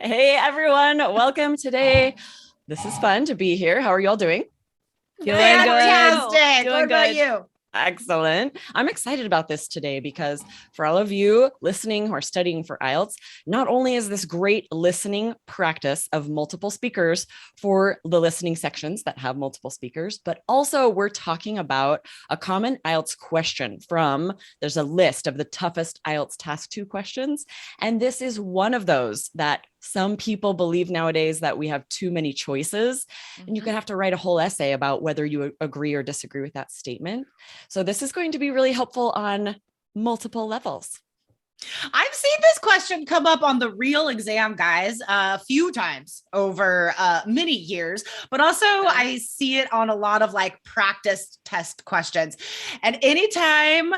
Hey everyone, welcome today. This is fun to be here. How are y'all doing? Doing Fantastic. good. What about you? Excellent. I'm excited about this today because for all of you listening who are studying for IELTS, not only is this great listening practice of multiple speakers for the listening sections that have multiple speakers, but also we're talking about a common IELTS question there's a list of the toughest IELTS Task 2 questions. And this is one of those that some people believe nowadays that we have too many choices, and you could have to write a whole essay about whether you agree or disagree with that statement. So this is going to be really helpful on multiple levels. I've seen this question come up on the real exam, guys, a few times over many years, but also I see it on a lot of like practice test questions. And anytime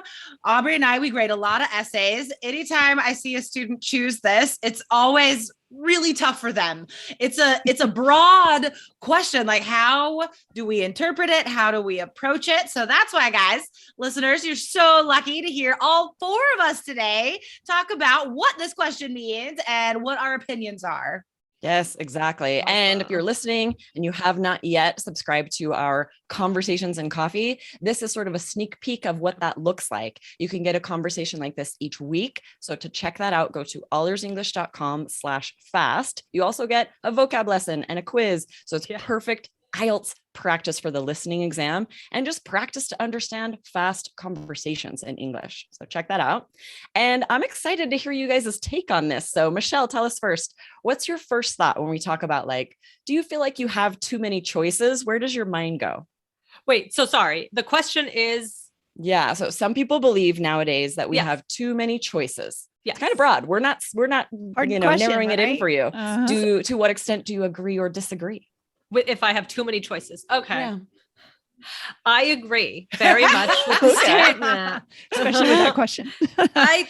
Aubrey and we grade a lot of essays, anytime I see a student choose this, it's always really tough for them. It's a broad question. Like, how do we interpret it? How do we approach it? So that's why, guys, listeners, you're so lucky to hear all four of us today talk about what this question means and what our opinions are. Yes, exactly. And if you're listening and you have not yet subscribed to our Conversations and Coffee, this is sort of a sneak peek of what that looks like. You can get a conversation like this each week. So to check that out, go to allersenglish.com/fast. You also get a vocab lesson and a quiz. So it's perfect IELTS practice for the listening exam and just practice to understand fast conversations in English. So check that out. And I'm excited to hear you guys' take on this. So Michelle, tell us first, what's your first thought when we talk about do you feel like you have too many choices? Where does your mind go? Wait, so sorry. The question is. Yeah. So some people believe nowadays that we have too many choices. Yeah, it's kind of broad. We're not narrowing it in for you. To what extent do you agree or disagree? If I have too many choices. Okay. Yeah. I agree very much with the statement, especially with that question. I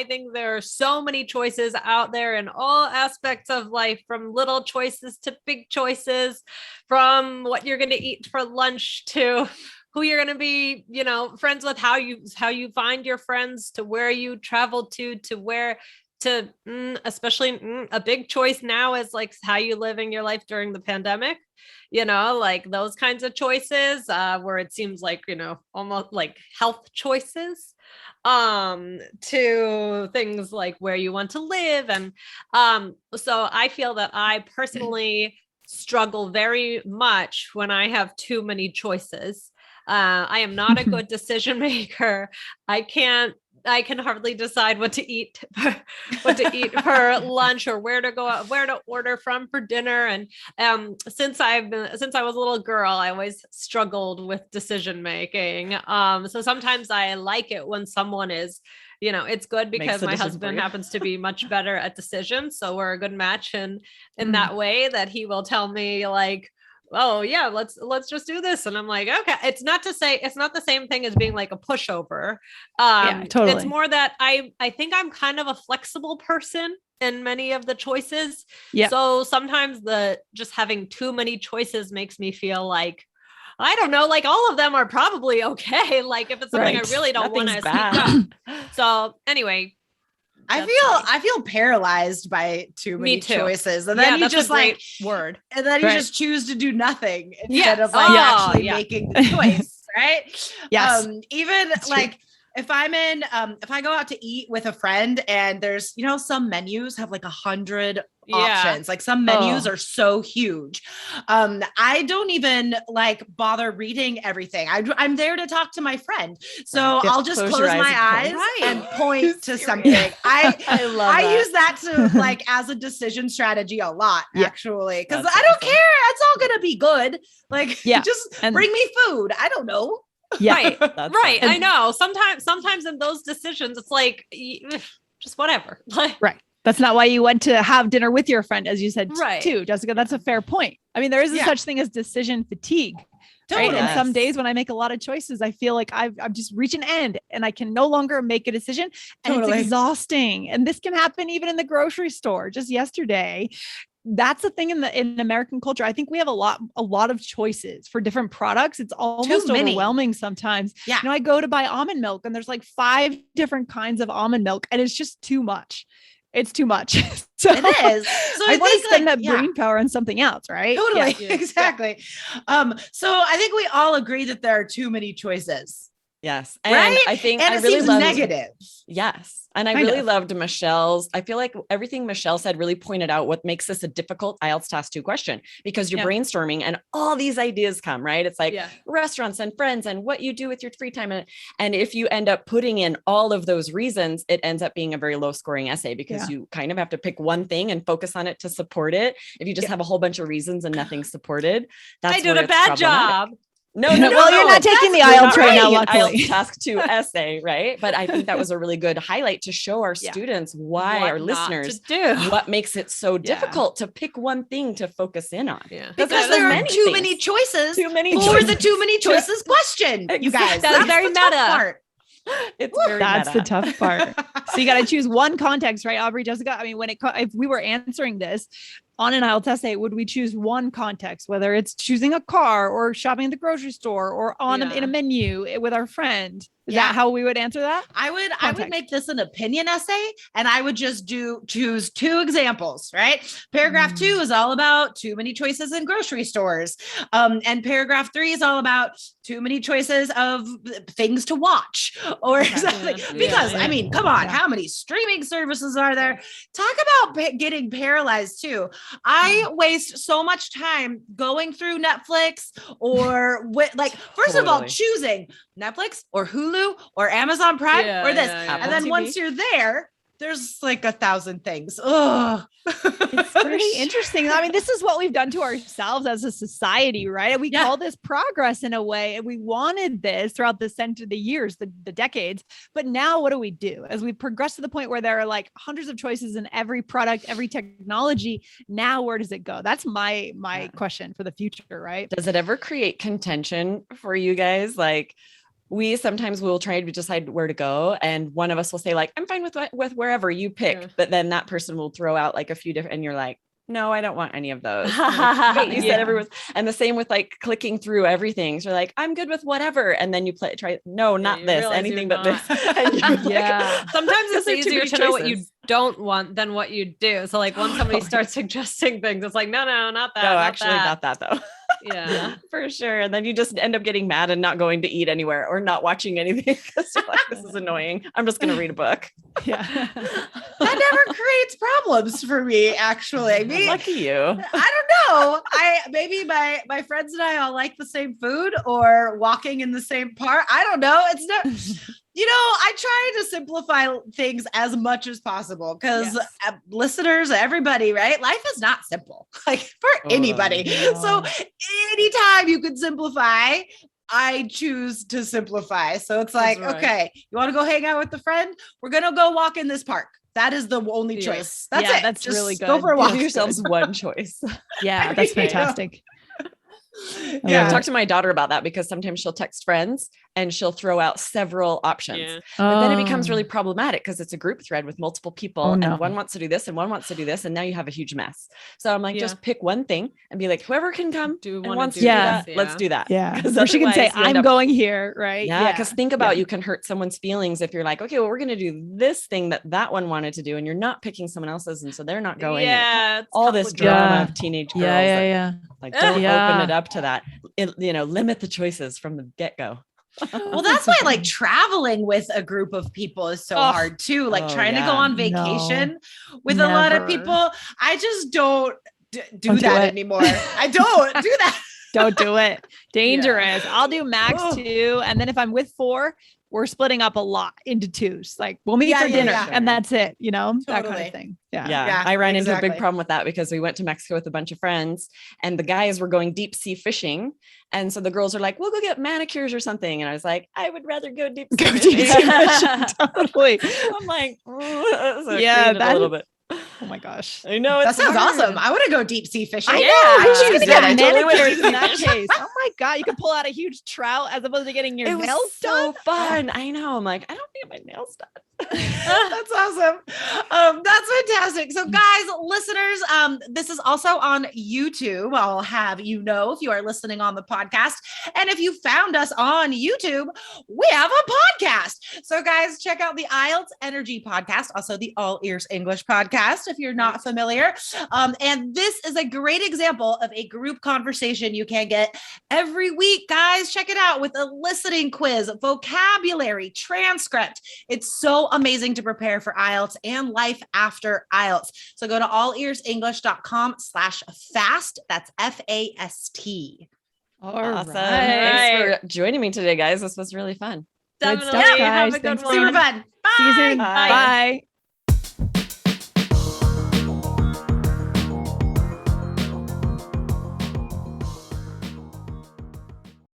think there are so many choices out there in all aspects of life, from little choices to big choices, from what you're going to eat for lunch to who you're going to be, friends with, how you find your friends, to where you travel to where to, especially a big choice now is like how you living your life during the pandemic, like those kinds of choices, where it seems like, almost like health choices, to things like where you want to live. And so I feel that I personally struggle very much when I have too many choices. I am not a good decision maker. I can hardly decide what to eat for lunch, or where to go out, where to order from for dinner. And since I was a little girl, I always struggled with decision making. So sometimes I like it when someone is, it's good because my husband happens to be much better at decisions. So we're a good match in that way, that he will tell me like, oh yeah, let's just do this. And I'm like, okay. It's not the same thing as being like a pushover. Totally. It's more that I think I'm kind of a flexible person in many of the choices. Yeah. So sometimes just having too many choices makes me feel like, I don't know, like all of them are probably okay. Like if it's something I really don't want to speak up. So anyway, I feel paralyzed by too many choices. And then you just word. And then you just choose to do nothing instead of actually making the choice. Right. Yes. Even like if I go out to eat with a friend and there's, some menus have like 100 options. Like some menus are so huge. I don't even bother reading everything. I'm there to talk to my friend. So I'll just close my eyes and point to something. I use that to as a decision strategy a lot, actually. Cause I don't care. It's all going to be good. Just bring me food. I don't know. Yeah. Right. I know. Sometimes in those decisions, it's like, just whatever. Right. That's not why you went to have dinner with your friend, as you said, too, Jessica. That's a fair point. I mean, there is such thing as decision fatigue. Totally. Right. And some days when I make a lot of choices, I feel like I've just reached an end and I can no longer make a decision, and it's exhausting. And this can happen even in the grocery store. Just yesterday, that's the thing in American culture. I think we have a lot of choices for different products. It's almost overwhelming sometimes. Yeah. I go to buy almond milk and there's like 5 different kinds of almond milk and it's just too much. it's too much. So it is. So I want to spend that brain power on something else, right? Totally. Yeah. Exactly. So I think we all agree that there are too many choices. Yes. And right? I think and I it really seems loved negative. Yes. And I really loved Michelle's. I feel like everything Michelle said really pointed out what makes this a difficult IELTS Task 2 question, because you're brainstorming and all these ideas come, right? It's like restaurants and friends and what you do with your free time. And if you end up putting in all of those reasons, it ends up being a very low scoring essay, because you kind of have to pick one thing and focus on it to support it. If you just have a whole bunch of reasons and nothing supported, that's I did a bad job. No, well, you're not taking the IELTS right now, luckily. IELTS Task 2 essay, right? But I think that was a really good highlight to show our students why, our listeners, what makes it so difficult to pick one thing to focus in on. Yeah. Because there are too many choices for the too many choices question, you guys. That's very meta. Part. It's very that's meta. the tough part. So you got to choose one context, right, Aubrey, Jessica? I mean, if we were answering this on an IELTS essay, would we choose one context, whether it's choosing a car or shopping at the grocery store or in a menu with our friend? Is that how we would answer that? I would make this an opinion essay, and I would just choose 2 examples, right? Paragraph 2 is all about too many choices in grocery stores. And paragraph 3 is all about too many choices of things to watch or something. Because I mean, come on, how many streaming services are there? Talk about getting paralyzed too. I waste so much time going through Netflix or first of all, choosing Netflix or Hulu or Amazon Prime or this. And then once you're there, there's like 1,000 things. Oh, it's pretty interesting. I mean, this is what we've done to ourselves as a society, right? We call this progress in a way, and we wanted this throughout the years, the decades. But now what do we do? As we progress to the point where there are like hundreds of choices in every product, every technology, now where does it go? That's my question for the future, right? Does it ever create contention for you guys? Like, we sometimes will try to decide where to go, and one of us will say like, I'm fine with wherever you pick, but then that person will throw out like a few different, and you're like, no, I don't want any of those. Like, wait, you said everyone's, and the same with like clicking through everything. So you're like, I'm good with whatever. And then you no, not this, anything but this. And sometimes it's easier to know what you don't want than what you do. So like when somebody starts suggesting things, it's like, no, not that. No, actually not that though. Yeah, for sure. And then you just end up getting mad and not going to eat anywhere or not watching anything because you're like, this is annoying. I'm just going to read a book. Yeah. That never creates problems for me, actually. Lucky you. I don't know. Maybe my friends and I all like the same food or walking in the same park. I don't know. It's not, I try to simplify things as much as possible because listeners, everybody, right? Life is not simple, like for anybody. No. So anytime you can simplify, I choose to simplify. So it's like, okay, you want to go hang out with the friend? We're going to go walk in this park. That is the only choice. That's it. That's just really good. Go for a walk. Give yourselves one choice. Yeah, that's fantastic. I've talked to my daughter about that because sometimes she'll text friends and she'll throw out several options. But then it becomes really problematic because it's a group thread with multiple people and one wants to do this and one wants to do this. And now you have a huge mess. So I'm like, just pick one thing and be like, whoever can come and wants to do that, let's do that. Yeah. Or she can say, I'm going here. Right. Yeah. Because think about, you can hurt someone's feelings if you're like, okay, well, we're going to do this thing that one wanted to do. And you're not picking someone else's. And so they're not going. Yeah. All this drama of teenage girls. Like, don't open it up to that. Limit the choices from the get-go. Well, that's why like traveling with a group of people is so hard too. Like trying to go on vacation with a lot of people. I just don't do that anymore. I don't do that. Don't do it. Dangerous. I'll do max 2. And then if I'm with 4, we're splitting up a lot into 2s. Like we'll meet for dinner and that's it, that kind of thing. Yeah. I ran into a big problem with that because we went to Mexico with a bunch of friends and the guys were going deep sea fishing. And so the girls are like, we'll go get manicures or something. And I was like, I would rather go deep sea fishing. Totally. I'm like, so that's a little bit. Oh my gosh. I know. That sounds awesome. I want to go deep sea fishing. I know. She's She's gonna gonna get get manicures manicures in that case. Oh my God. You could pull out a huge trout as opposed to getting your It nails was done. so fun. I know. I'm like, I don't think my nails done. That's awesome. That's fantastic. So guys, listeners, this is also on YouTube. I'll have you know if you are listening on the podcast. And if you found us on YouTube, we have a podcast. So guys, check out the IELTS Energy podcast, also the All Ears English podcast, if you're not familiar. And this is a great example of a group conversation you can get every week, guys. Check it out with a listening quiz, vocabulary, transcript. It's so amazing to prepare for IELTS and life after IELTS. So go to allearsenglish.com/fast. That's FAST. Awesome. Right. Thanks for joining me today, guys. This was really fun. Definitely. Good stuff, guys. Have a good Thanks, one. Super fun. Bye. See you soon. Bye. Bye.